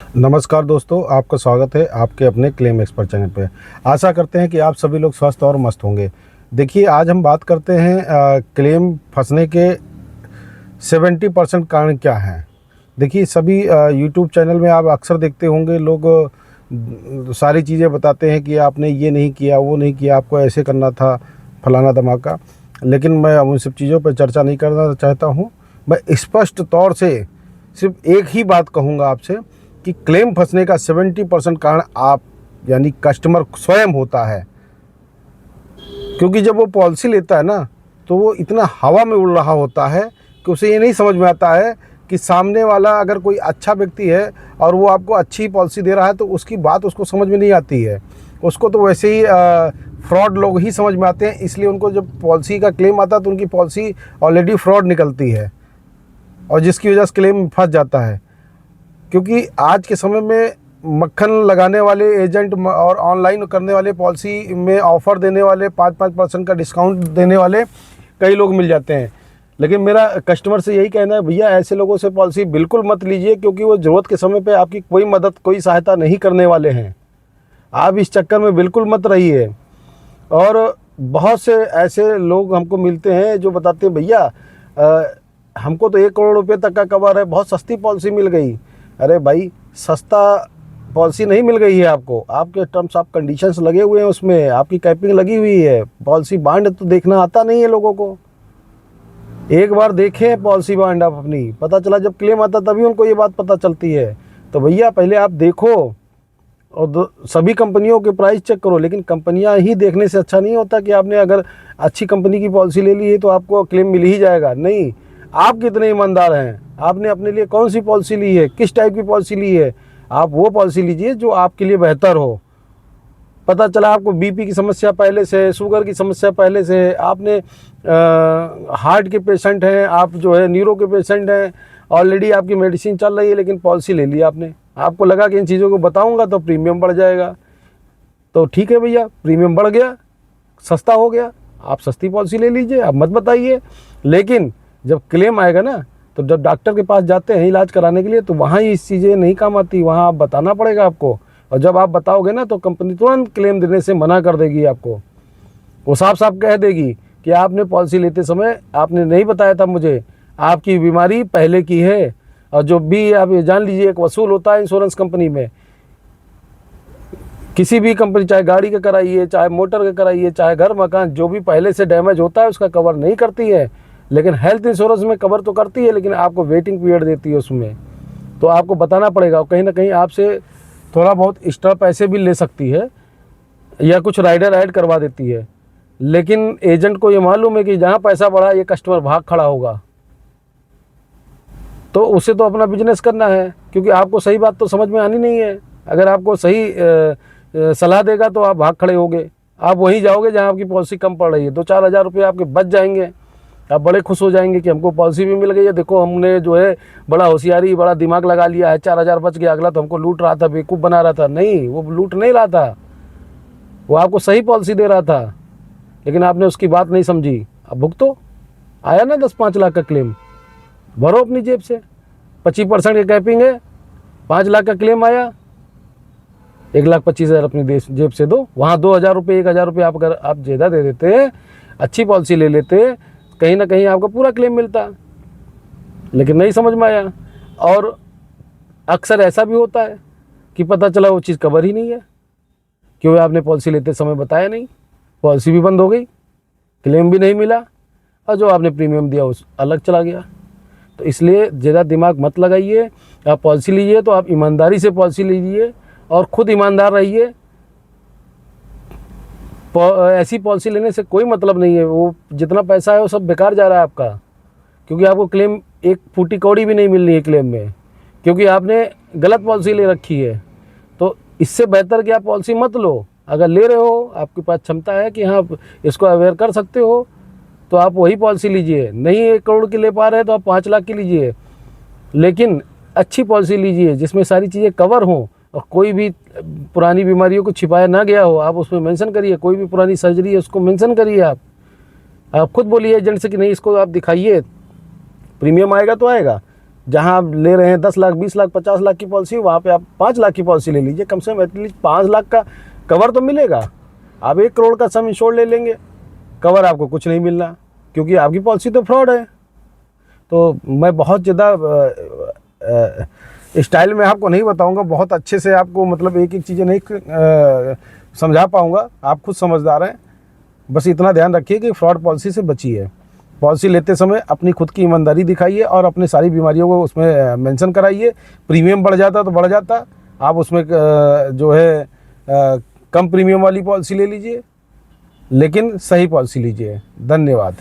नमस्कार दोस्तों, आपका स्वागत है आपके अपने क्लेम एक्सपर्ट चैनल पे। आशा करते हैं कि आप सभी लोग स्वस्थ और मस्त होंगे। देखिए, आज हम बात करते हैं क्लेम फंसने के 70% कारण क्या हैं। देखिए, सभी यूट्यूब चैनल में आप अक्सर देखते होंगे, लोग सारी चीज़ें बताते हैं कि आपने ये नहीं किया, वो नहीं किया, आपको ऐसे करना था, फलाना धमाका। लेकिन मैं उन सब चीज़ों पर चर्चा नहीं करना चाहता हूँ। मैं स्पष्ट तौर से सिर्फ एक ही बात कहूँगा आपसे कि क्लेम फंसने का 70% कारण आप यानी कस्टमर स्वयं होता है। क्योंकि जब वो पॉलिसी लेता है ना, तो वो इतना हवा में उड़ रहा होता है कि उसे ये नहीं समझ में आता है कि सामने वाला अगर कोई अच्छा व्यक्ति है और वो आपको अच्छी पॉलिसी दे रहा है, तो उसकी बात उसको समझ में नहीं आती है। उसको तो वैसे ही फ्रॉड लोग ही समझ में आते हैं। इसलिए उनको जब पॉलिसी का क्लेम आता है तो उनकी पॉलिसी ऑलरेडी फ्रॉड निकलती है और जिसकी वजह से क्लेम फंस जाता है। क्योंकि आज के समय में मक्खन लगाने वाले एजेंट और ऑनलाइन करने वाले, पॉलिसी में ऑफ़र देने वाले, 5% का डिस्काउंट देने वाले कई लोग मिल जाते हैं। लेकिन मेरा कस्टमर से यही कहना है, भैया ऐसे लोगों से पॉलिसी बिल्कुल मत लीजिए, क्योंकि वो ज़रूरत के समय पे आपकी कोई मदद, कोई सहायता नहीं करने वाले हैं। आप इस चक्कर में बिल्कुल मत रहिए। और बहुत से ऐसे लोग हमको मिलते हैं जो बताते हैं, भैया हमको तो 1 करोड़ रुपये तक का कवर है, बहुत सस्ती पॉलिसी मिल गई। अरे भाई, सस्ता पॉलिसी नहीं मिल गई है आपको, आपके टर्म्स ऑफ कंडीशंस लगे हुए हैं, उसमें आपकी कैपिंग लगी हुई है। पॉलिसी बांड तो देखना आता नहीं है लोगों को। एक बार देखें पॉलिसी बांड आप अपनी, पता चला जब क्लेम आता तभी उनको ये बात पता चलती है। तो भैया पहले आप देखो और सभी कंपनियों के प्राइस चेक करो। लेकिन कंपनियां ही देखने से अच्छा नहीं होता कि आपने अगर अच्छी कंपनी की पॉलिसी ले ली है तो आपको क्लेम मिल ही जाएगा। नहीं, आप कितने ईमानदार हैं, आपने अपने लिए कौन सी पॉलिसी ली है, किस टाइप की पॉलिसी ली है। आप वो पॉलिसी लीजिए जो आपके लिए बेहतर हो। पता चला आपको बीपी की समस्या पहले से, शुगर की समस्या पहले से है, आपने हार्ट के पेशेंट हैं, आप जो है न्यूरो के पेशेंट हैं, ऑलरेडी आपकी मेडिसिन चल रही है, लेकिन पॉलिसी ले ली आपने। आपको लगा कि इन चीज़ों को बताऊंगा तो प्रीमियम बढ़ जाएगा। तो ठीक है भैया, प्रीमियम बढ़ गया, सस्ता हो गया, आप सस्ती पॉलिसी ले लीजिए, आप मत बताइए। लेकिन जब क्लेम आएगा ना, तो जब डॉक्टर के पास जाते हैं इलाज कराने के लिए, तो वहाँ ये चीज़ें नहीं काम आती, वहाँ आप बताना पड़ेगा आपको। और जब आप बताओगे ना, तो कंपनी तुरंत क्लेम देने से मना कर देगी आपको। वो साफ साफ कह देगी कि आपने पॉलिसी लेते समय आपने नहीं बताया था मुझे, आपकी बीमारी पहले की है। और जो भी आप जान लीजिए, एक वसूल होता है इंश्योरेंस कंपनी में, किसी भी कंपनी, चाहे गाड़ी का कराइए, चाहे मोटर का कराइए, चाहे घर मकान, जो भी पहले से डैमेज होता है उसका कवर नहीं करती है। लेकिन हेल्थ इंश्योरेंस में कवर तो करती है, लेकिन आपको वेटिंग पीरियड देती है उसमें। तो आपको बताना पड़ेगा। कहीं ना कहीं आपसे थोड़ा बहुत एक्स्ट्रा पैसे भी ले सकती है या कुछ राइडर ऐड करवा देती है। लेकिन एजेंट को ये मालूम है कि जहाँ पैसा बढ़ा ये कस्टमर भाग खड़ा होगा, तो उसे तो अपना बिजनेस करना है। क्योंकि आपको सही बात तो समझ में आनी नहीं है। अगर आपको सही सलाह देगा तो आप भाग खड़े होगे, आप वहीं जाओगे जहाँ आपकी पॉलिसी कम पड़ रही है। 2-4 हज़ार रुपये आपके बच जाएंगे, आप बड़े खुश हो जाएंगे कि हमको पॉलिसी भी मिल गई है। देखो, हमने जो है बड़ा होशियारी, बड़ा दिमाग लगा लिया है, 4 हज़ार बच गया। अगला तो हमको लूट रहा था, बेवकूफ़ बना रहा था। नहीं, वो लूट नहीं रहा था, वो आपको सही पॉलिसी दे रहा था, लेकिन आपने उसकी बात नहीं समझी। अब भुगतो। आया ना 10-5 लाख का क्लेम, भरो अपनी जेब से। 25% की कैपिंग है, 5 लाख का क्लेम आया, 1,25,000 अपनी जेब से दो। वहाँ 2,000 रुपये, 1,000 रुपये आप अगर आप ज़्यादा दे देते, अच्छी पॉलिसी ले लेते, कहीं ना कहीं आपको पूरा क्लेम मिलता। लेकिन नहीं समझ में आया। और अक्सर ऐसा भी होता है कि पता चला वो चीज़ कवर ही नहीं है, क्योंकि आपने पॉलिसी लेते समय बताया नहीं, पॉलिसी भी बंद हो गई, क्लेम भी नहीं मिला, और जो आपने प्रीमियम दिया उस अलग चला गया। तो इसलिए ज़्यादा दिमाग मत लगाइए। आप पॉलिसी लीजिए तो आप ईमानदारी से पॉलिसी लीजिए और ख़ुद ईमानदार रहिए। ऐसी पॉलिसी लेने से कोई मतलब नहीं है, वो जितना पैसा है वो सब बेकार जा रहा है आपका। क्योंकि आपको क्लेम एक फूटी कौड़ी भी नहीं मिलनी है क्लेम में, क्योंकि आपने गलत पॉलिसी ले रखी है। तो इससे बेहतर कि आप पॉलिसी मत लो। अगर ले रहे हो, आपके पास क्षमता है कि हाँ इसको अवेयर कर सकते हो, तो आप वही पॉलिसी लीजिए। नहीं 1 करोड़ की ले पा रहे तो आप 5 लाख की लीजिए, लेकिन अच्छी पॉलिसी लीजिए जिसमें सारी चीज़ें कवर हों और कोई भी पुरानी बीमारियों को छिपाया ना गया हो। आप उसमें मेंशन करिए, कोई भी पुरानी सर्जरी है उसको मेंशन करिए। आप खुद बोलिए एजेंट से कि नहीं, इसको आप दिखाइए, प्रीमियम आएगा तो आएगा, जहाँ आप ले रहे हैं 10 लाख, 20 लाख, 50 लाख की पॉलिसी, वहाँ पे आप 5 लाख की पॉलिसी ले लीजिए। कम से कम एटलीस्ट 5 लाख का कवर तो मिलेगा। आप 1 करोड़ का सम इंश्योर्ड ले लेंगे, कवर आपको कुछ नहीं मिलना, क्योंकि आपकी पॉलिसी तो फ्रॉड है। तो मैं बहुत ज़्यादा स्टाइल में आपको नहीं बताऊंगा, बहुत अच्छे से आपको मतलब एक एक चीज़ें नहीं समझा पाऊंगा, आप खुद समझदार हैं। बस इतना ध्यान रखिए कि फ्रॉड पॉलिसी से बचिए। पॉलिसी लेते समय अपनी खुद की ईमानदारी दिखाइए और अपनी सारी बीमारियों को उसमें मेंशन कराइए। प्रीमियम बढ़ जाता तो बढ़ जाता, आप उसमें जो है कम प्रीमियम वाली पॉलिसी ले लीजिए, लेकिन सही पॉलिसी लीजिए। धन्यवाद।